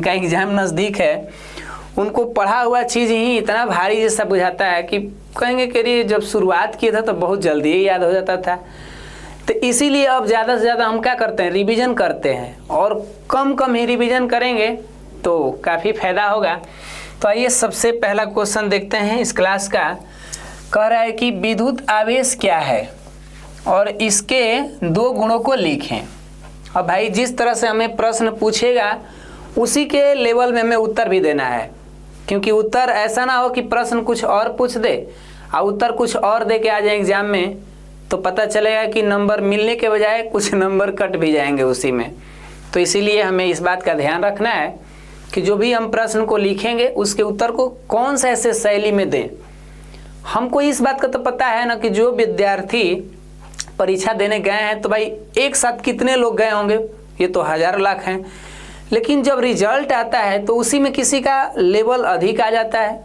जिनका एग्जाम नज़दीक है उनको पढ़ा हुआ चीज़ ही इतना भारी जैसा बुझाता है कि कहेंगे कि अरे जब शुरुआत किया था तो बहुत जल्दी ही याद हो जाता था। तो इसीलिए अब ज़्यादा से ज़्यादा हम क्या करते हैं, रिवीजन करते हैं, और कम कम ही रिवीजन करेंगे तो काफ़ी फायदा होगा। तो आइए सबसे पहला क्वेश्चन देखते हैं इस क्लास का। कह रहा है कि विद्युत आवेश क्या है और इसके दो गुणों को लिखें। अब भाई जिस तरह से हमें प्रश्न पूछेगा उसी के लेवल में हमें उत्तर भी देना है, क्योंकि उत्तर ऐसा ना हो कि प्रश्न कुछ और पूछ दे और उत्तर कुछ और दे के आ जाए एग्जाम में, तो पता चलेगा कि नंबर मिलने के बजाय कुछ नंबर कट भी जाएंगे उसी में। तो इसीलिए हमें इस बात का ध्यान रखना है कि जो भी हम प्रश्न को लिखेंगे उसके उत्तर को कौन सा ऐसे शैली में दें। हमको इस बात का तो पता है ना कि जो विद्यार्थी परीक्षा देने गए हैं तो भाई एक साथ कितने लोग गए होंगे, ये तो हज़ार लाख हैं, लेकिन जब रिजल्ट आता है तो उसी में किसी का लेवल अधिक आ जाता है।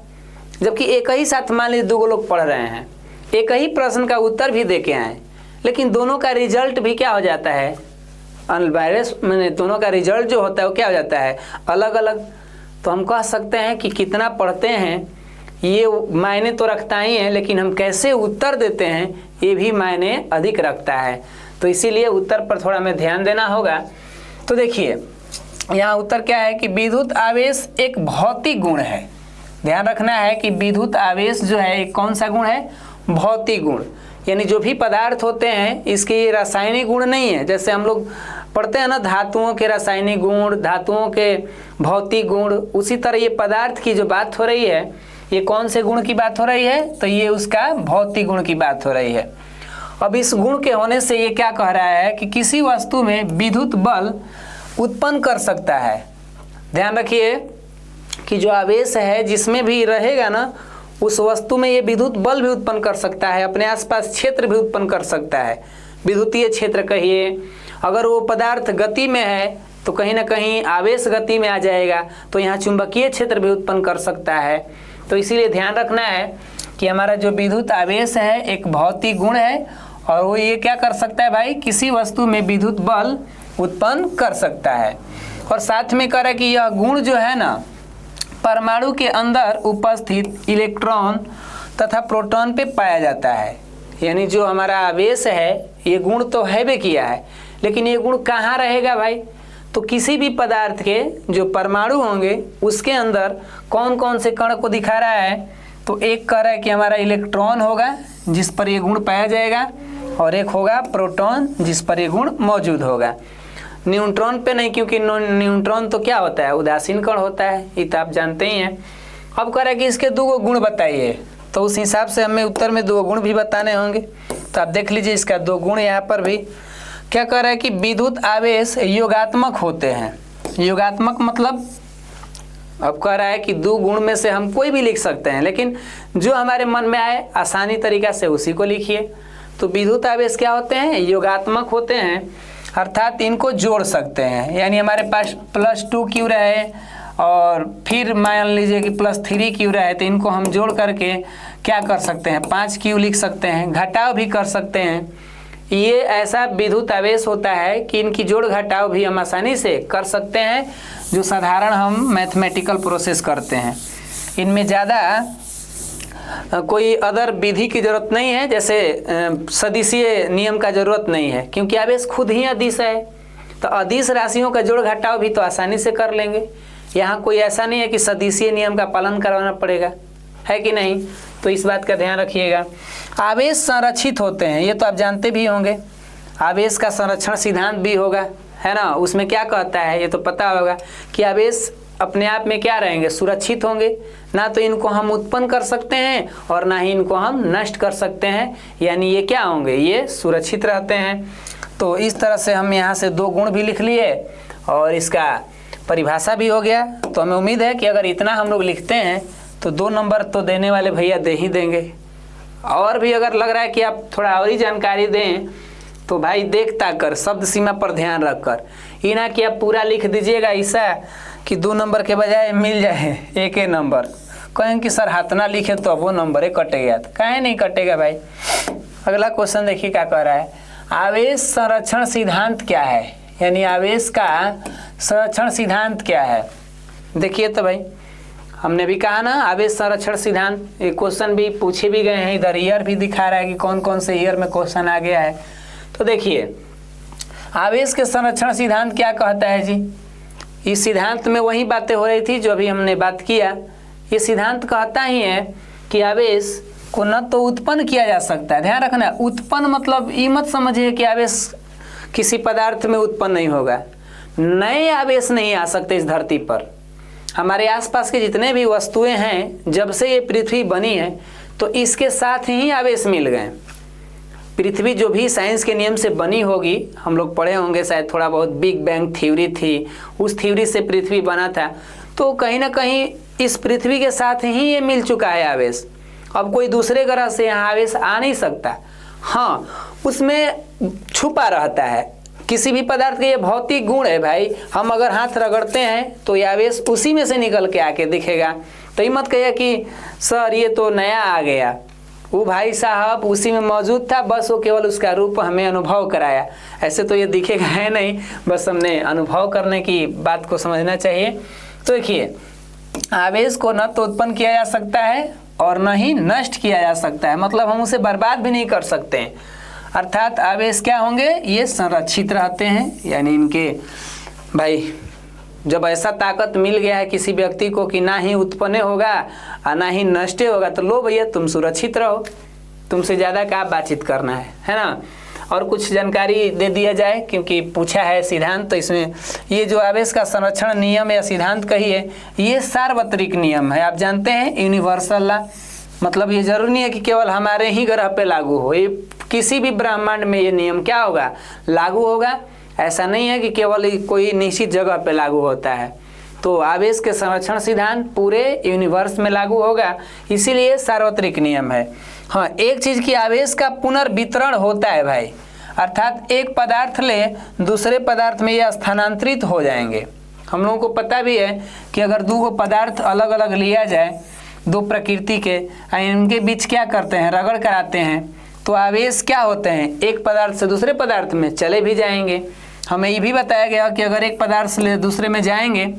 जबकि एक ही साथ मान लीजिए दो लोग पढ़ रहे हैं, एक ही प्रश्न का उत्तर भी दे के आए, लेकिन दोनों का रिजल्ट भी क्या हो जाता है, अनबायस, मैंने दोनों का रिजल्ट जो होता है वो क्या हो जाता है, अलग अलग। तो हम कह सकते हैं कि कितना पढ़ते हैं ये मायने तो रखता ही है, लेकिन हम कैसे उत्तर देते हैं ये भी मायने अधिक रखता है। तो इसीलिए उत्तर पर थोड़ा हमें ध्यान देना होगा। तो देखिए यहाँ उत्तर क्या है कि विद्युत आवेश एक भौतिक गुण है। ध्यान रखना है कि विद्युत आवेश जो है एक कौन सा गुण है, भौतिक गुण। यानी जो भी पदार्थ होते हैं इसके रासायनिक गुण नहीं है। जैसे हम लोग पढ़ते हैं ना धातुओं के रासायनिक गुण, धातुओं के भौतिक गुण, उसी तरह ये पदार्थ की जो बात हो रही है ये कौन से गुण की बात हो रही है, तो ये उसका भौतिक गुण की बात हो रही है। अब इस गुण के होने से ये क्या कह रहा है कि किसी वस्तु में विद्युत बल उत्पन्न कर सकता है। ध्यान रखिए कि जो आवेश है जिसमें भी रहेगा ना उस वस्तु में ये विद्युत बल भी उत्पन्न कर सकता है, अपने आसपास क्षेत्र भी उत्पन्न कर सकता है, विद्युतीय क्षेत्र कहिए। अगर वो पदार्थ गति में है तो कहीं ना कहीं आवेश गति में आ जाएगा, तो यहाँ चुंबकीय क्षेत्र भी उत्पन्न कर सकता है। तो इसीलिए ध्यान रखना है कि हमारा जो विद्युत आवेश है एक भौतिक गुण है, और वो ये क्या कर सकता है भाई, किसी वस्तु में विद्युत बल उत्पन्न कर सकता है। और साथ में कह रहा है कि यह गुण जो है ना परमाणु के अंदर उपस्थित इलेक्ट्रॉन तथा प्रोटॉन पे पाया जाता है। यानी जो हमारा आवेश है ये गुण तो है भी किया है, लेकिन ये गुण कहाँ रहेगा भाई, तो किसी भी पदार्थ के जो परमाणु होंगे उसके अंदर कौन कौन से कण को दिखा रहा है, तो एक कह रहा है कि हमारा इलेक्ट्रॉन होगा जिस पर ये गुण पाया जाएगा, और एक होगा प्रोटॉन जिस पर ये गुण मौजूद होगा। न्यूट्रॉन पे नहीं, क्योंकि न्यूट्रॉन तो क्या होता है, उदासीन कण होता है, ये तो आप जानते ही हैं। अब कह रहा है कि इसके दो गुण बताइए, तो उस हिसाब से हमें उत्तर में दो गुण भी बताने होंगे। तो आप देख लीजिए इसका दो गुण यहाँ पर भी क्या कह रहा है कि विद्युत आवेश योगात्मक होते हैं। योगात्मक मतलब अब कह रहा है कि दो गुण में से हम कोई भी लिख सकते हैं, लेकिन जो हमारे मन में आए आसानी तरीका से उसी को लिखिए। तो विद्युत आवेश क्या होते हैं, योगात्मक होते हैं, अर्थात इनको जोड़ सकते हैं। यानी हमारे पास +2 क्यू रहे और फिर मान लीजिए कि +3 क्यू रहे, तो इनको हम जोड़ करके क्या कर सकते हैं, 5 क्यू लिख सकते हैं, घटाव भी कर सकते हैं। ये ऐसा विद्युत आवेश होता है कि इनकी जोड़ घटाव भी हम आसानी से कर सकते हैं, जो साधारण हम मैथमेटिकल प्रोसेस करते हैं। इनमें ज़्यादा कोई अदर विधि की जरूरत नहीं है, जैसे सदिशीय नियम का जरूरत नहीं है, क्योंकि आवेश खुद ही अदिश है। तो अदिश राशियों का जोड़ घटाव भी तो आसानी से कर लेंगे। यहाँ कोई ऐसा नहीं है कि सदिशीय नियम का पालन करवाना पड़ेगा, है कि नहीं। तो इस बात का ध्यान रखिएगा। आवेश संरक्षित होते हैं, ये तो आप जानते भी होंगे। आवेश का संरक्षण सिद्धांत भी होगा, है ना, उसमें क्या कहता है ये तो पता होगा कि आवेश अपने आप में क्या रहेंगे, सुरक्षित होंगे। ना तो इनको हम उत्पन्न कर सकते हैं और ना ही इनको हम नष्ट कर सकते हैं, यानी ये क्या होंगे, ये सुरक्षित रहते हैं। तो इस तरह से हम यहाँ से दो गुण भी लिख लिए और इसका परिभाषा भी हो गया। तो हमें उम्मीद है कि अगर इतना हम लोग लिखते हैं तो 2 नंबर तो देने वाले भैया दे ही देंगे। और भी अगर लग रहा है कि आप थोड़ा और ही जानकारी दें तो भाई देखता कर, शब्द सीमा पर ध्यान रख कर, ये ना कि आप पूरा लिख दीजिएगा ऐसा कि 2 नंबर के बजाय मिल जाए 1 नंबर। कहें कि सर हाथना लिखे तो अब वो नंबर कटेगा, तो काहे नहीं कटेगा भाई। अगला क्वेश्चन देखिए क्या कह रहा है, आवेश संरक्षण सिद्धांत क्या है, यानी आवेश का संरक्षण सिद्धांत क्या है। देखिए तो भाई हमने भी कहा ना आवेश संरक्षण सिद्धांत, ये क्वेश्चन भी पूछे भी गए हैं, इधर ईयर भी दिखा रहा है कि कौन कौन से ईयर में क्वेश्चन आ गया है। तो देखिए आवेश के संरक्षण सिद्धांत क्या कहता है जी। इस सिद्धांत में वही बातें हो रही थी जो अभी हमने बात किया। ये सिद्धांत कहता ही है कि आवेश को न तो उत्पन्न किया जा सकता है, ध्यान रखना, उत्पन्न मतलब ये मत समझिए कि आवेश किसी पदार्थ में उत्पन्न नहीं होगा, नए आवेश नहीं आ सकते इस धरती पर। हमारे आसपास के जितने भी वस्तुएं हैं, जब से ये पृथ्वी बनी है तो इसके साथ ही आवेश मिल गए। पृथ्वी जो भी साइंस के नियम से बनी होगी, हम लोग पढ़े होंगे शायद थोड़ा बहुत, बिग बैंग थ्योरी थी, उस थ्योरी से पृथ्वी बना था, तो कहीं ना कहीं इस पृथ्वी के साथ ही ये मिल चुका है आवेश। अब कोई दूसरे ग्रह से यहाँ आवेश आ नहीं सकता। हाँ, उसमें छुपा रहता है, किसी भी पदार्थ का ये भौतिक गुण है भाई। हम अगर हाथ रगड़ते हैं तो ये आवेश उसी में से निकल के आके दिखेगा। तो ये मत कहिए कि सर ये तो नया आ गया, वो भाई साहब उसी में मौजूद था, बस वो केवल उसका रूप हमें अनुभव कराया। ऐसे तो ये दिखेगा है नहीं, बस हमने अनुभव करने की बात को समझना चाहिए। तो देखिए आवेश को न तो उत्पन्न किया जा सकता है और न ही नष्ट किया जा सकता है, मतलब हम उसे बर्बाद भी नहीं कर सकते हैं। अर्थात आवेश क्या होंगे, ये संरक्षित रहते हैं, यानी इनके भाई जब ऐसा ताकत मिल गया है किसी व्यक्ति को कि ना ही उत्पन्न होगा और ना ही नष्ट होगा, तो लो भैया तुम सुरक्षित रहो, तुमसे ज़्यादा क्या बातचीत करना है ना। और कुछ जानकारी दे दिया जाए, क्योंकि पूछा है सिद्धांत, तो इसमें ये जो आवेश का संरक्षण नियम या सिद्धांत कहिए, ये सार्वत्रिक नियम है। आप जानते हैं यूनिवर्सल लॉ, मतलब ये जरूरी नहीं है कि केवल हमारे ही ग्रह पे लागू हो, ये किसी भी ब्रह्मांड में ये नियम क्या होगा, लागू होगा। ऐसा नहीं है कि केवल कोई निश्चित जगह पे लागू होता है। तो आवेश के संरक्षण सिद्धांत पूरे यूनिवर्स में लागू होगा, इसीलिए सार्वत्रिक नियम है। हाँ, एक चीज़ की आवेश का पुनर्वितरण होता है भाई, अर्थात एक पदार्थ ले दूसरे पदार्थ में ये स्थानांतरित हो जाएंगे। हम लोगों को पता भी है कि अगर दो पदार्थ अलग अलग लिया जाए, दो प्रकृति के, इनके बीच क्या करते हैं, रगड़ कराते हैं, तो आवेश क्या होते हैं, एक पदार्थ से दूसरे पदार्थ में चले भी जाएंगे। हमें ये भी बताया गया कि अगर एक पदार्थ से दूसरे में जाएंगे,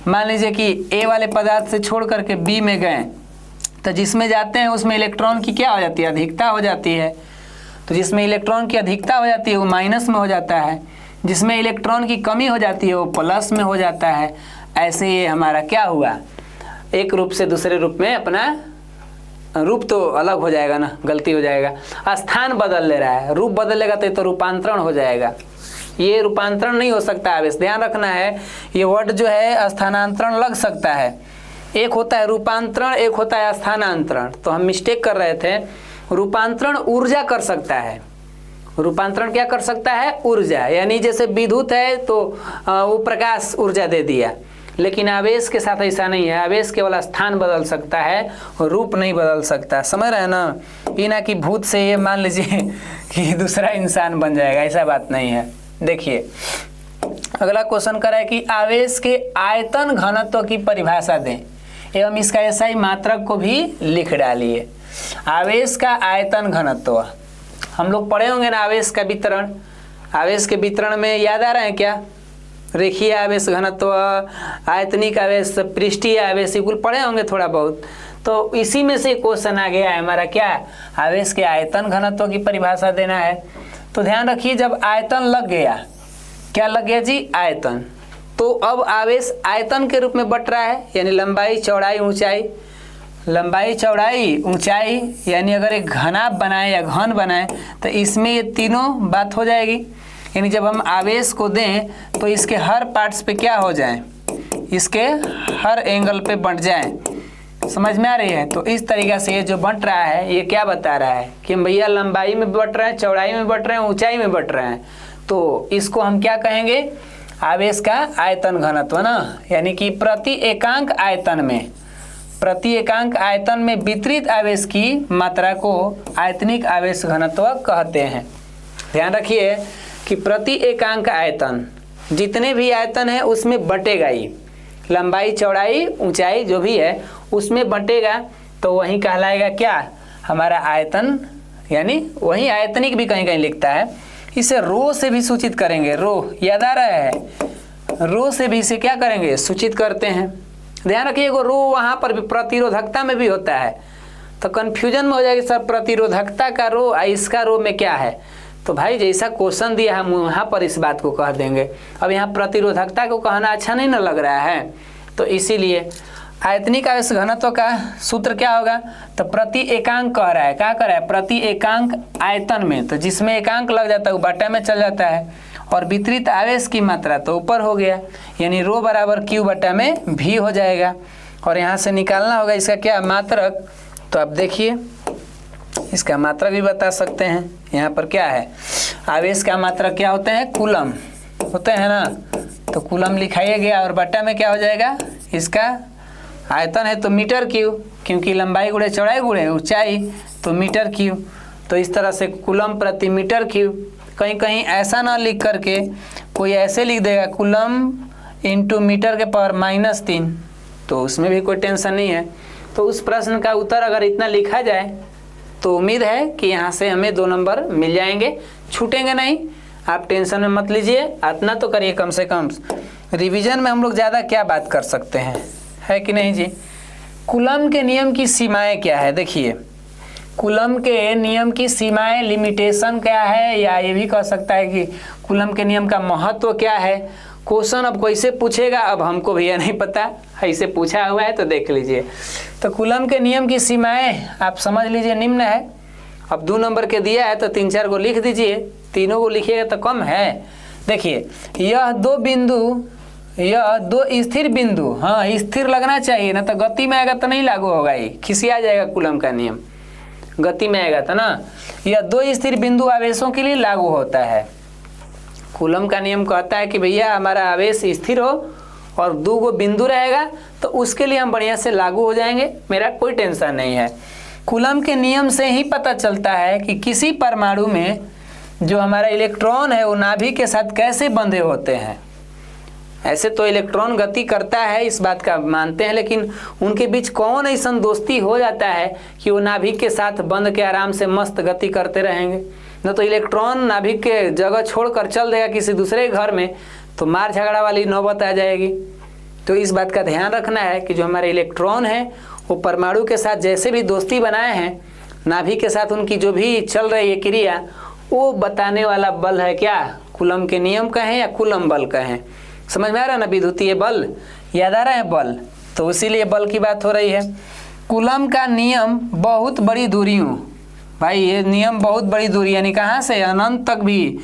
मान लीजिए कि ए वाले पदार्थ से छोड़ करके बी में गए, तो जिसमें जाते हैं उसमें इलेक्ट्रॉन की क्या हो जाती है, अधिकता हो जाती है। तो जिसमें इलेक्ट्रॉन की अधिकता हो जाती है वो माइनस में हो जाता है, जिसमें इलेक्ट्रॉन की कमी हो जाती है वो प्लस में हो जाता है। ऐसे ये हमारा क्या हुआ, एक रूप से दूसरे रूप में अपना रूप तो अलग हो जाएगा ना, गलती हो जाएगा, स्थान बदल ले रहा है, रूप बदलेगा तो रूपांतरण हो जाएगा। ये रूपांतरण नहीं हो सकता आवेश, ध्यान रखना है। ये वर्ड जो है स्थानांतरण लग सकता है, एक होता है रूपांतरण, एक होता है स्थानांतरण। तो हम मिस्टेक कर रहे थे, रूपांतरण ऊर्जा कर सकता है, रूपांतरण क्या कर सकता है, ऊर्जा, यानी जैसे विद्युत है तो वो प्रकाश ऊर्जा दे दिया, लेकिन आवेश के साथ ऐसा नहीं है। आवेश केवल स्थान बदल सकता है, रूप नहीं बदल सकता। समझ रहे हैं ना, ये ना कि भूत से ये मान लीजिए कि दूसरा इंसान बन जाएगा, ऐसा बात नहीं है। देखिए अगला क्वेश्चन कर रहा है कि आवेश के आयतन घनत्व की परिभाषा दें एवं इसका SI मात्रक को भी लिख डालिए। आवेश का आयतन घनत्व हम लोग पढ़े होंगे ना, आवेश का वितरण, आवेश के वितरण में याद आ रहा है क्या, रेखीय आवेश घनत्व, आयतनिक आवेश, पृष्ठीय आवेश, ये कुल पढ़े होंगे थोड़ा बहुत। तो इसी में से क्वेश्चन आ गया है हमारा, क्या, आवेश के आयतन घनत्व की परिभाषा देना है। तो ध्यान रखिए, जब आयतन लग गया, क्या लग गया जी, आयतन, तो अब आवेश आयतन के रूप में बट रहा है, यानी लंबाई चौड़ाई ऊंचाई, लंबाई चौड़ाई ऊंचाई, यानी अगर एक घनाभ बनाए या घन बनाए तो इसमें ये तीनों बात हो जाएगी। यानी जब हम आवेश को दें तो इसके हर पार्ट्स पे क्या हो जाए, इसके हर एंगल पे बंट जाए। समझ में आ रही है। तो इस तरीक़े से ये जो बंट रहा है ये क्या बता रहा है कि हम भैया लंबाई में बंट रहे हैं, चौड़ाई में बंट रहे हैं, ऊंचाई में बंट रहे हैं। तो इसको हम क्या कहेंगे, आवेश का आयतन घनत्व ना, यानी कि प्रति एकांक आयतन में, प्रति एकांक आयतन में वितरित आवेश की मात्रा को आयतनिक आवेश घनत्व कहते हैं। ध्यान रखिए कि प्रति एकांक आयतन, जितने भी आयतन है उसमें बटेगा ही, लंबाई चौड़ाई ऊंचाई जो भी है उसमें बटेगा, तो वही कहलाएगा क्या, हमारा आयतन, यानी वही आयतनिक भी कहीं कहीं लिखता है। इसे रो से भी सूचित करेंगे, रो याद आ रहा है, रो से भी इसे क्या करेंगे, सूचित करते हैं। ध्यान रखिए एगो रो वहाँ पर भी प्रतिरोधकता में भी होता है, तो कन्फ्यूजन में हो जाएगी सर प्रतिरोधकता का रो और इसका रो में क्या है। तो भाई जैसा क्वेश्चन दिया हम वहाँ पर इस बात को कह देंगे। अब यहाँ प्रतिरोधकता को कहना अच्छा नहीं ना लग रहा है, तो इसीलिए आयतनिक आवेश घनत्व का सूत्र क्या होगा, तो प्रति एकांक कह रहा है, क्या कह रहा है, प्रति एकांक आयतन में, तो जिसमें एकांक लग जाता है वो बटा में चल जाता है, और वितरित आवेश की मात्रा तो ऊपर हो गया, यानी रो बराबर क्यू बटा में भी हो जाएगा। और यहाँ से निकालना होगा इसका क्या मात्रक, तो आप देखिए इसका मात्रक भी बता सकते हैं। यहाँ पर क्या है, आवेश का मात्रक क्या होते हैं, कूलम होते हैं ना, तो कूलम लिखाइए गया, और बटा में क्या हो जाएगा, इसका आयतन है तो मीटर क्यू, क्योंकि लंबाई गुणे चौड़ाई गुणे ऊंचाई, तो मीटर क्यू। तो इस तरह से कूलम प्रति मीटर क्यू। कहीं कहीं ऐसा ना लिख करके कोई ऐसे लिख देगा कूलम इंटू मीटर के पावर -3, तो उसमें भी कोई टेंशन नहीं है। तो उस प्रश्न का उत्तर अगर इतना लिखा जाए तो उम्मीद है कि यहाँ से हमें 2 नंबर मिल जाएंगे, छूटेंगे नहीं, आप टेंशन में मत लीजिए, इतना तो करिए कम से कम। रिवीजन में हम लोग ज़्यादा क्या बात कर सकते हैं, है कि नहीं जी। कूलम के नियम की सीमाएं क्या है, देखिए कूलम के नियम की सीमाएं, लिमिटेशन क्या है, या ये भी कह सकता है कि कूलम के नियम का महत्व क्या है। क्वेश्चन अब कैसे पूछेगा अब हमको भैया नहीं पता, ऐसे पूछा हुआ है तो देख लीजिए। तो कूलम के नियम की सीमाएं आप समझ लीजिए निम्न है। अब 2 नंबर के दिया है तो 3-4 को लिख दीजिए, तीनों को लिखिएगा तो कम है। देखिए यह 2 स्थिर बिंदु, हाँ स्थिर लगना चाहिए ना, तो गति में आएगा तो नहीं लागू होगा, ये खिसिया जाएगा कूलम का नियम, गति में आएगा तो ना। यह 2 स्थिर बिंदु आवेशों के लिए लागू होता है। कूलम का नियम कहता है कि भैया हमारा आवेश स्थिर हो और 2 गो बिंदु रहेगा, तो उसके लिए हम बढ़िया से लागू हो जाएंगे, मेरा कोई टेंशन नहीं है। कूलम के नियम से ही पता चलता है कि किसी परमाणु में जो हमारा इलेक्ट्रॉन है वो नाभिक के साथ कैसे बंधे होते हैं। ऐसे तो इलेक्ट्रॉन गति करता है, इस बात का मानते हैं, लेकिन उनके बीच कौन ऐसा दोस्ती हो जाता है कि वो नाभिक के साथ बंध के आराम से मस्त गति करते रहेंगे। न तो इलेक्ट्रॉन नाभिक के जगह छोड़कर चल देगा किसी दूसरे घर में, तो मार झगड़ा वाली नौबत आ जाएगी। तो इस बात का ध्यान रखना है कि जो हमारे इलेक्ट्रॉन है वो परमाणु के साथ जैसे भी दोस्ती बनाए हैं, नाभिक के साथ उनकी जो भी चल रही है क्रिया, वो बताने वाला बल है क्या, कूलम के नियम कहें या कूलम बल कहें। समझ में आ रहा है ना, विद्युतीय बल याद आ रहा है बल, तो इसीलिए बल की बात हो रही है। कूलम का नियम बहुत बड़ी दूरियों, भाई ये नियम बहुत बड़ी दूरी यानी कहाँ से अनंत तक भी,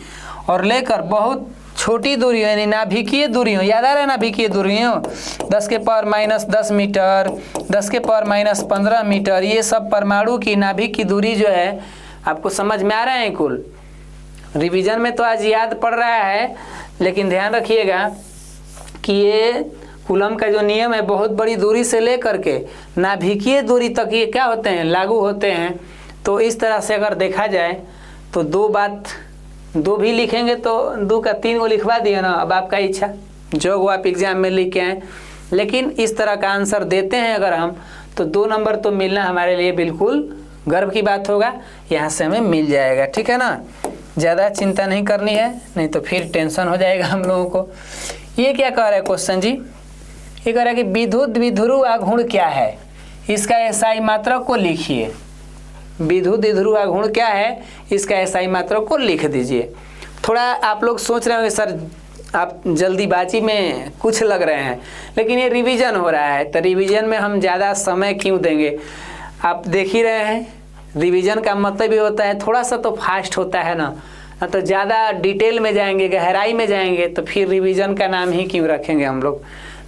और लेकर बहुत छोटी दूरियों यानी नाभिकीय दूरियों, याद आ रहा है नाभिकीय दूरियों, 10 के पावर -10 मीटर, 10 के पावर -15 मीटर, ये सब परमाणु की नाभिक की दूरी जो है आपको समझ में आ रहा है। कुल रिवीजन में तो आज याद पड़ रहा है, लेकिन ध्यान रखिएगा कि ये कूलम का जो नियम है बहुत बड़ी दूरी से लेकर के नाभिकीय दूरी तक ये क्या होते हैं, लागू होते हैं। तो इस तरह से अगर देखा जाए तो 2 भी लिखेंगे तो 2 का 3 को लिखवा दिया ना, अब आपका इच्छा जो वो आप एग्जाम में लिख के आए, लेकिन इस तरह का आंसर देते हैं अगर हम, तो 2 नंबर तो मिलना हमारे लिए बिल्कुल गर्व की बात होगा, यहाँ से हमें मिल जाएगा, ठीक है ना। ज़्यादा चिंता नहीं करनी है, नहीं तो फिर टेंशन हो जाएगा हम लोगों को। ये क्या कह रहा है क्वेश्चन जी, ये कह रहा है कि विद्युत द्विध्रुव आघूर्ण क्या है, इसका एसआई मात्रक को लिखिए। विद्युत द्विध्रुव आघूर्ण क्या है, इसका एसआई मात्रक को लिख दीजिए। थोड़ा आप लोग सोच रहे होंगे सर आप जल्दीबाजी में कुछ लग रहे हैं, लेकिन ये रिवीजन हो रहा है, तो रिवीजन में हम ज़्यादा समय क्यों देंगे। आप देख ही रहे हैं रिवीजन का मतलब भी होता है थोड़ा सा तो फास्ट होता है ना, तो ज़्यादा डिटेल में जाएंगे, गहराई में जाएंगे, तो फिर रिवीजन का नाम ही क्यों रखेंगे हम लोग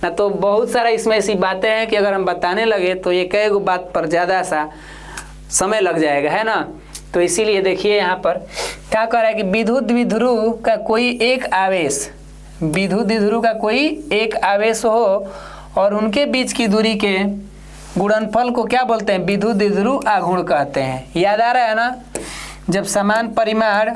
ना। तो बहुत सारा इसमें ऐसी बातें हैं कि अगर हम बताने लगे तो ये कई गो बात पर ज़्यादा सा समय लग जाएगा, है ना। तो इसीलिए देखिए यहाँ पर क्या कह रहा है कि विद्युत द्विध्रुव का कोई एक आवेश, विद्युत द्विध्रुव का कोई एक आवेश हो और उनके बीच की दूरी के गुणनफल को क्या बोलते हैं, विद्युत द्विध्रुव आघूर्ण कहते हैं। याद आ रहा है ना, जब समान परिमाण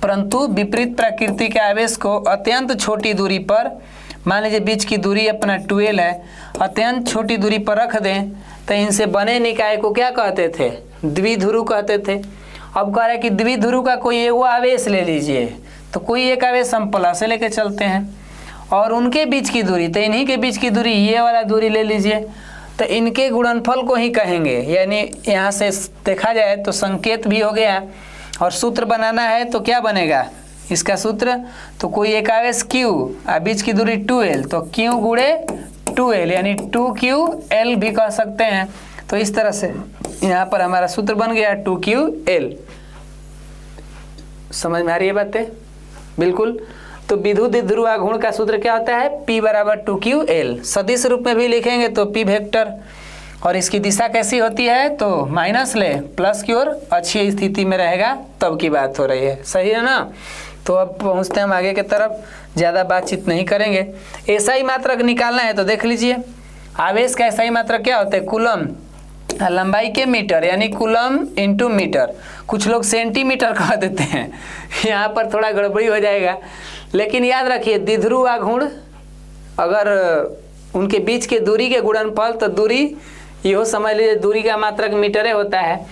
परंतु विपरीत प्रकृति के आवेश को अत्यंत छोटी दूरी पर, मान लीजिए बीच की दूरी अपना 12 है, अत्यंत छोटी दूरी पर रख दें तो इनसे बने निकाय को क्या कहते थे, द्विध्रुव कहते थे। अब कह रहा है कि द्विध्रुव का कोई एक आवेश ले लीजिए, तो कोई एक आवेश हम प्लस से लेके चलते हैं और उनके बीच की दूरी, तो इन्हीं के बीच की दूरी ये वाला दूरी ले लीजिए, तो इनके गुणनफल को ही कहेंगे। यानी यहाँ से देखा जाए तो संकेत भी हो गया, और सूत्र बनाना है तो क्या बनेगा इसका सूत्र, तो कोई एक आवेश Q और बीच की दूरी 2L, तो Q गुणे 2L यानी 2QL भी कह सकते हैं। तो इस तरह से यहाँ पर हमारा सूत्र बन गया 2QL। समझ में आ रही है बातें? बिल्कुल। तो विद्युत द्विध्रुव घूर्ण का सूत्र क्या होता है, P बराबर 2QL। सदिश रूप में भी लिखेंगे तो P वेक्टर, और इसकी दिशा कैसी होती है, तो माइनस ले प्लस की ओर अच्छी स्थिति में रहेगा, तब की बात हो रही है। सही है ना? तो अब पहुँचते हैं हम आगे की तरफ, ज़्यादा बातचीत नहीं करेंगे। एसआई मात्रक निकालना है तो देख लीजिए, आवेश का एसआई मात्रक क्या होता है, कूलम, लंबाई के मीटर यानी कूलम इंटू मीटर। कुछ लोग सेंटीमीटर कह देते हैं, यहाँ पर थोड़ा गड़बड़ी हो जाएगा, लेकिन याद रखिए द्विध्रुव आघूर्ण अगर उनके बीच के दूरी के गुणनफल, तो दूरी यो समझ लीजिए दूरी का मात्रक मीटर होता है,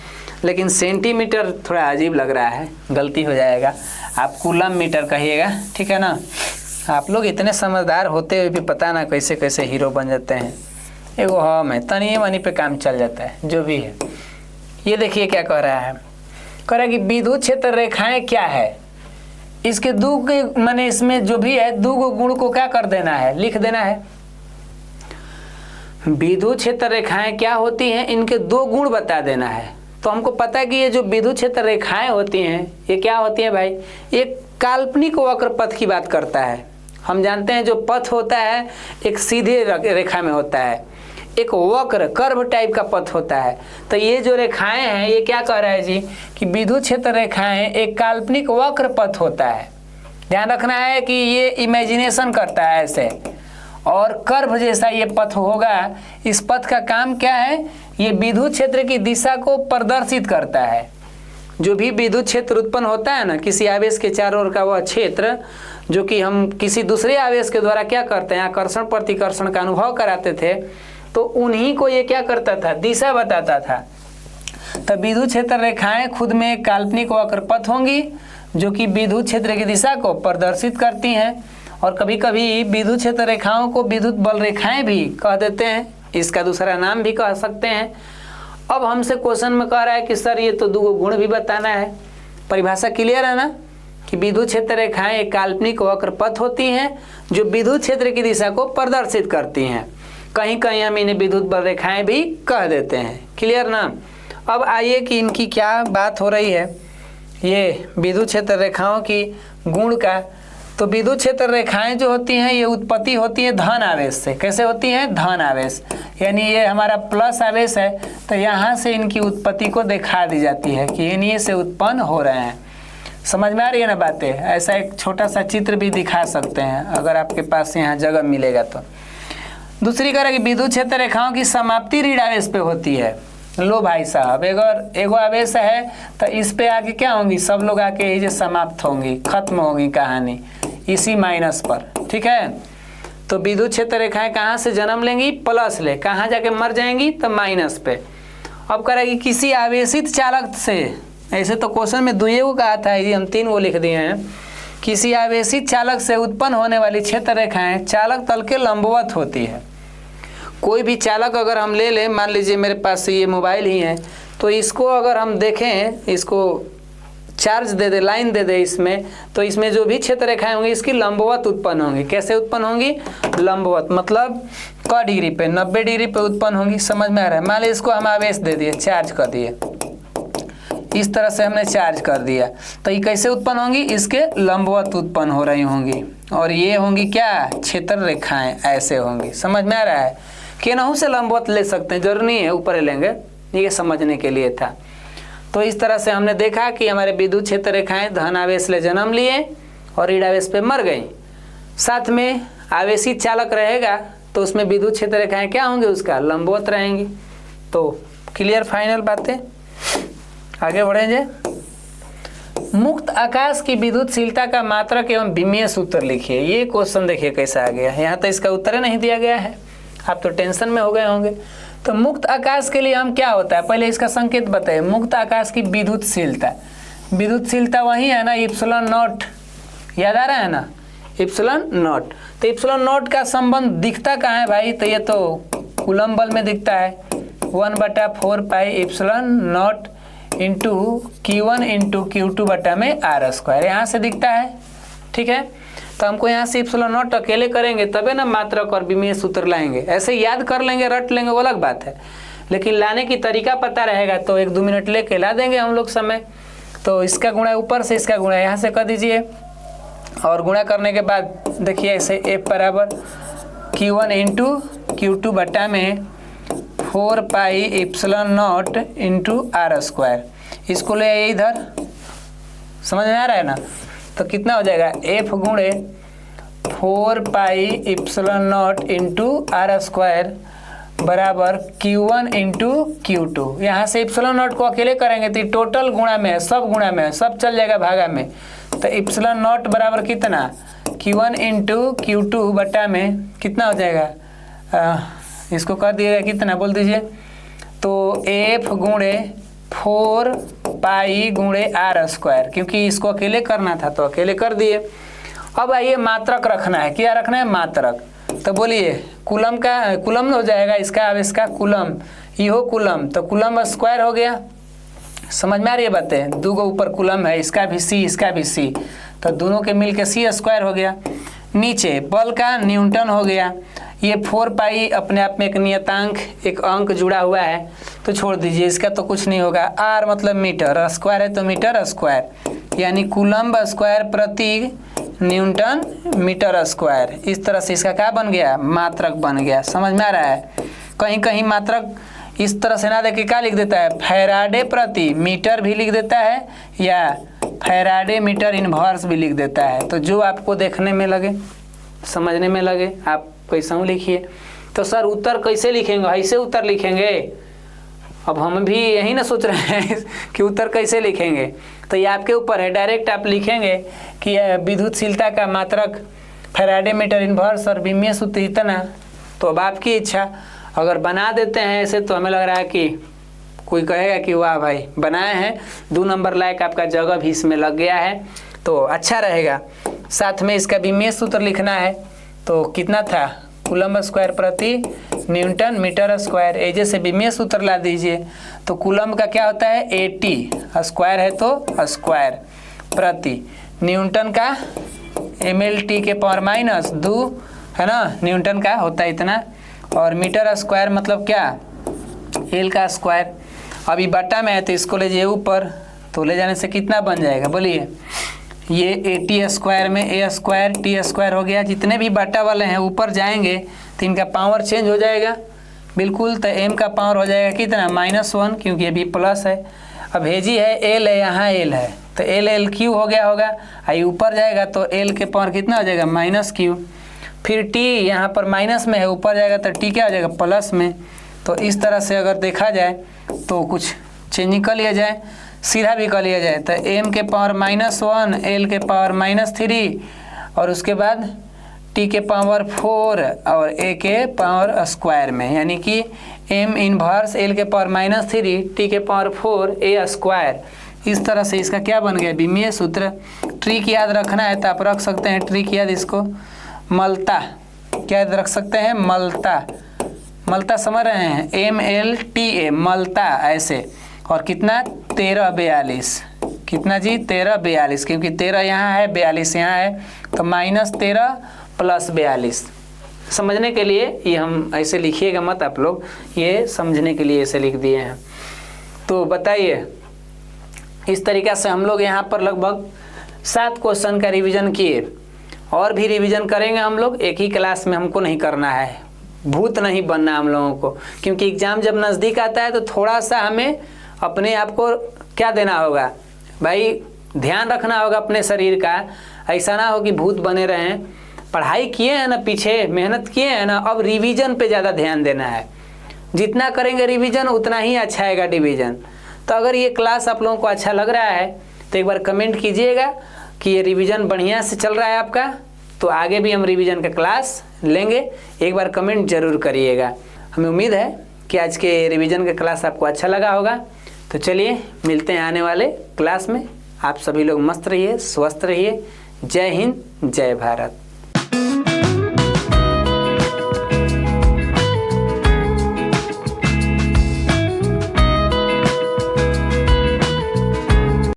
लेकिन सेंटीमीटर थोड़ा अजीब लग रहा है, गलती हो जाएगा, आप कूलम मीटर कहिएगा, ठीक है ना। आप लोग इतने समझदार होते हुए भी पता ना कैसे कैसे हीरो बन जाते हैं। एगो हम है तनी मनी पे काम चल जाता है, जो भी है। ये देखिए क्या कह रहा है, कह रहा है कि विद्युत क्षेत्र रेखाएं क्या है, इसके दो के माने इसमें जो भी है दो गुण को क्या कर देना है, लिख देना है। विद्युत क्षेत्र रेखाएं क्या होती हैं, इनके दो गुण बता देना है। तो हमको पता है कि ये जो विद्युत क्षेत्र रेखाएं होती हैं ये क्या होती हैं भाई, एक काल्पनिक वक्र पथ की बात करता है। हम जानते हैं जो पथ होता है एक सीधे रेखा में होता है, एक वक्र कर्व टाइप का पथ होता है। तो ये जो रेखाएं हैं ये क्या कह रहा है जी, कि विद्युत क्षेत्र रेखाएं एक काल्पनिक वक्र पथ होता है। ध्यान रखना है कि ये इमेजिनेशन करता है ऐसे, और कर्व जैसा ये पथ होगा। इस पथ का काम क्या है, ये विद्युत क्षेत्र की दिशा को प्रदर्शित करता है। जो भी विद्युत क्षेत्र उत्पन्न होता है ना किसी आवेश के चारों ओर का वह क्षेत्र, जो कि हम किसी दूसरे आवेश के द्वारा क्या करते हैं, आकर्षण प्रतिकर्षण का अनुभव कराते थे, तो उन्हीं को ये क्या करता था, दिशा बताता था। तो विद्युत क्षेत्र रेखाएं खुद में एक काल्पनिक वक्र पथ होंगी जो कि विद्युत क्षेत्र की दिशा को प्रदर्शित करती हैं। और कभी कभी विद्युत क्षेत्र रेखाओं को विद्युत बल रेखाएं भी कह देते हैं, इसका दूसरा नाम भी कह सकते हैं। अब हमसे क्वेश्चन में कह रहा है कि सर ये तो दो गुण भी बताना है। परिभाषा क्लियर है ना, कि विद्युत क्षेत्र रेखाएं एक काल्पनिक वक्र पथ होती हैं जो विद्युत क्षेत्र की दिशा को प्रदर्शित करती हैं। कहीं कहीं हम इन्हें विद्युत बल रेखाएं भी कह देते हैं। क्लियर ना? अब आइए कि इनकी क्या बात हो रही है, ये विद्युत क्षेत्र रेखाओं की गुण का। तो विद्युत क्षेत्र रेखाएं जो होती हैं ये उत्पत्ति होती है धन आवेश से। कैसे होती हैं, धन आवेश, यानी ये हमारा प्लस आवेश है, तो यहाँ से इनकी उत्पत्ति को दिखा दी जाती है कि इन्हीं से उत्पन्न हो रहे हैं। समझ में आ रही है ना बातें? ऐसा एक छोटा सा चित्र भी दिखा सकते हैं अगर आपके पास यहाँ जगह मिलेगा तो। दूसरी कह रहा है कि विद्युत क्षेत्र रेखाओं की समाप्ति ऋण आवेश पे होती है। लो भाई साहब, एगो आवेश है तो इस पे आके क्या होंगी, सब लोग आके यही समाप्त होंगी, खत्म होगी कहानी इसी माइनस पर। ठीक है, तो विद्युत क्षेत्र रेखाएं कहाँ से जन्म लेंगी, प्लस ले, कहाँ जाके मर जाएंगी, तो माइनस पे। अब कह रहा है कि किसी आवेशित चालक से, ऐसे तो क्वेश्चन में दुए को कहा था, ये हम 3 वो लिख दिए हैं। किसी आवेशित चालक से उत्पन्न होने वाली क्षेत्र रेखाएं चालक तल के लंबवत होती है। कोई भी चालक अगर हम ले लें, मान लीजिए मेरे पास ये मोबाइल ही है, तो इसको अगर हम देखें, इसको चार्ज दे दे, लाइन दे दे इसमें, तो इसमें जो भी क्षेत्र रेखाएं होंगी इसकी लंबवत उत्पन्न होंगी। कैसे उत्पन्न होंगी, लंबवत, मतलब क डिग्री पे, 90 डिग्री पे उत्पन्न होंगी। समझ में आ रहा है? मान लीजिए इसको हम आवेश दे दिए, चार्ज कर दिए, इस तरह से हमने चार्ज कर दिया, तो ये कैसे उत्पन्न होंगी, इसके लंबवत उत्पन्न हो रही होंगी। और ये होंगी क्या, क्षेत्र रेखाएं ऐसे होंगी। समझ में आ रहा है? केनहू से लंबवत ले सकते हैं, जरूरी नहीं है ऊपर लेंगे, ये समझने के लिए था। तो इस तरह से हमने देखा कि हमारे विद्युत क्षेत्र रेखाएं धन आवेश ले जन्म लिए और ऋण आवेश पे मर गई। साथ में आवेशित चालक रहेगा तो उसमें विद्युत क्षेत्र रेखाएं क्या होंगी, उसका लंबवत रहेंगी। तो क्लियर, फाइनल बातें, आगे बढ़ेंगे। मुक्त आकाश की विद्युतशीलता का मात्रक एवं विमीय सूत्र लिखिए। ये क्वेश्चन देखिए कैसा आ गया, यहाँ तो इसका उत्तर नहीं दिया गया है, आप तो टेंशन में हो गए होंगे। तो मुक्त आकाश के लिए हम क्या होता है, पहले इसका संकेत बताइए। मुक्त आकाश की विद्युतशीलता, विद्युतशीलता वही है ना, इप्सिलॉन नॉट, याद आ रहा है ना, इप्सिलॉन नॉट। तो इप्सिलॉन नॉट का संबंध दिखता कहाँ है भाई, तो ये तो कूलम बल में दिखता है 1/4 pi epsilon not into Q1 into Q2 बटा में R², यहाँ से दिखता है। ठीक है, तो हमको यहाँ से इप्सिलॉन नॉट अकेले करेंगे तबे ना मात्रक और विमीय सूत्र लाएंगे। ऐसे याद कर लेंगे रट लेंगे वो अलग बात है, लेकिन लाने की तरीका पता रहेगा तो 1-2 मिनट लेके ला देंगे हम लोग समय। तो इसका गुणा ऊपर से इसका गुणा यहाँ से कर दीजिए, और गुणा करने के बाद देखिए ऐसे F बराबर Q1 इंटू Q2 बटा में 4 पाई इप्सिलॉन नॉट इंटू R²। इसको ले आइए इधर, समझ में आ रहा है ना। तो कितना हो जाएगा F गुणे 4 पाई इप्सिलॉन नॉट इंटू R² बराबर Q1 इंटू Q2। यहाँ से इप्सिलॉन नॉट को अकेले करेंगे तो टोटल गुणा में है, सब गुणा में है, सब चल जाएगा भागा में। तो इप्सिलॉन नॉट बराबर कितना Q1 इंटू Q2 बटा में कितना हो जाएगा, इसको कर दिएगा कितना बोल दीजिए। तो F गुणे 4 पाई गुणे R², क्योंकि इसको अकेले करना था तो अकेले कर दिए। अब आइए मात्रक रखना है, क्या रखना है मात्रक। तो बोलिए कूलम का कूलम हो जाएगा इसका, अब इसका कूलम ये हो कूलम, तो कूलम स्क्वायर हो गया। समझ में आ रही है बातें, 2 ऊपर कूलम है, इसका भी C इसका भी C, तो दोनों के मिल के C² हो गया। नीचे बल का न्यूटन हो गया। ये 4 पाई अपने आप में एक नियतांक एक अंक जुड़ा हुआ है तो छोड़ दीजिए, इसका तो कुछ नहीं होगा। R मतलब मीटर, स्क्वायर है तो मीटर स्क्वायर, यानी कूलम्ब स्क्वायर प्रति न्यूटन मीटर स्क्वायर। इस तरह से इसका क्या बन गया मात्रक बन गया। समझ में आ रहा है। कहीं कहीं मात्रक इस तरह से ना देके क्या लिख देता है फैराडे प्रति मीटर भी लिख देता है, या फैराडे मीटर इनवर्स भी लिख देता है। तो जो आपको देखने में लगे समझने में लगे आप कैसा लिखिए। तो सर उत्तर कैसे लिखेंगे, ऐसे उत्तर लिखेंगे। अब हम भी यही ना सोच रहे हैं कि उत्तर कैसे लिखेंगे, तो ये आपके ऊपर है। डायरेक्ट आप लिखेंगे कि विद्युतशीलता का मात्रक फैराडे मीटर इनवर्स और विमीय सूत्र इतना, तो अब आपकी इच्छा। अगर बना देते हैं ऐसे तो हमें लग रहा है कि कोई कहेगा कि वाह भाई बनाए हैं, 2 नंबर लायक आपका जगह भी इसमें लग गया है तो अच्छा रहेगा। साथ में इसका विमीय सूत्र लिखना है, तो कितना था कूलम्ब स्क्वायर प्रति न्यूटन मीटर स्क्वायर। एजे से विमीय सूत्र ला दीजिए, तो कूलम्ब का क्या होता है AT, स्क्वायर है तो स्क्वायर प्रति न्यूटन का MLT के पावर -2 है ना, न्यूटन का होता है इतना, और मीटर स्क्वायर मतलब क्या L का स्क्वायर। अभी बटा में है तो इसको ले जाइए ऊपर, तो ले जाने से कितना बन जाएगा बोलिए, ये AT² में A² T² हो गया। जितने भी बटा वाले हैं ऊपर जाएंगे तो इनका पावर चेंज हो जाएगा बिल्कुल। तो M का पावर हो जाएगा कितना -1, क्योंकि ये भी प्लस है। अब हेजी है L है, यहाँ L है तो LQ हो गया होगा। आई ऊपर जाएगा तो L के पावर कितना हो जाएगा -Q। फिर T यहाँ पर माइनस में है, ऊपर जाएगा तो T क्या हो जाएगा प्लस में। तो इस तरह से अगर देखा जाए तो कुछ चेंज कर लिया जाए, सीधा भी कर लिया जाए तो M के पावर -1, L के पावर -3 और उसके बाद T के पावर 4 और A के पावर स्क्वायर में, यानी कि M इनवर्स L के पावर -3 T के पावर 4 A²। इस तरह से इसका क्या बन गया विमीय सूत्र। ट्रिक याद रखना है तो आप रख सकते हैं, ट्रिक याद इसको मलता, क्या याद रख सकते हैं मलता, मलता समझ रहे हैं MLTA मलता ऐसे। और कितना 1342, कितना जी 1342, क्योंकि 13 यहाँ है 42 यहाँ है, तो -13 + 42। समझने के लिए ये हम ऐसे लिखिएगा मत आप लोग, ये समझने के लिए ऐसे लिख दिए हैं। तो बताइए इस तरीक़ा से हम लोग यहाँ पर लगभग 7 क्वेश्चन का रिवीजन किए, और भी रिवीजन करेंगे हम लोग। एक ही क्लास में हमको नहीं करना है, भूत नहीं बनना हम लोगों को, क्योंकि एग्ज़ाम जब नज़दीक आता है तो थोड़ा सा हमें अपने आप को क्या देना होगा भाई, ध्यान रखना होगा अपने शरीर का। ऐसा ना हो कि भूत बने रहें। पढ़ाई किए हैं ना, पीछे मेहनत किए हैं ना, अब रिवीजन पे ज़्यादा ध्यान देना है। जितना करेंगे रिवीजन उतना ही अच्छा आएगा डिवीज़न। तो अगर ये क्लास आप लोगों को अच्छा लग रहा है तो एक बार कमेंट कीजिएगा कि ये रिवीजन बढ़िया से चल रहा है आपका, तो आगे भी हम रिवीजन का क्लास लेंगे। एक बार कमेंट जरूर करिएगा। हमें उम्मीद है कि आज के रिवीजन का क्लास आपको अच्छा लगा होगा। तो चलिए मिलते हैं आने वाले क्लास में। आप सभी लोग मस्त रहिए, स्वस्थ रहिए। जय हिंद, जय भारत।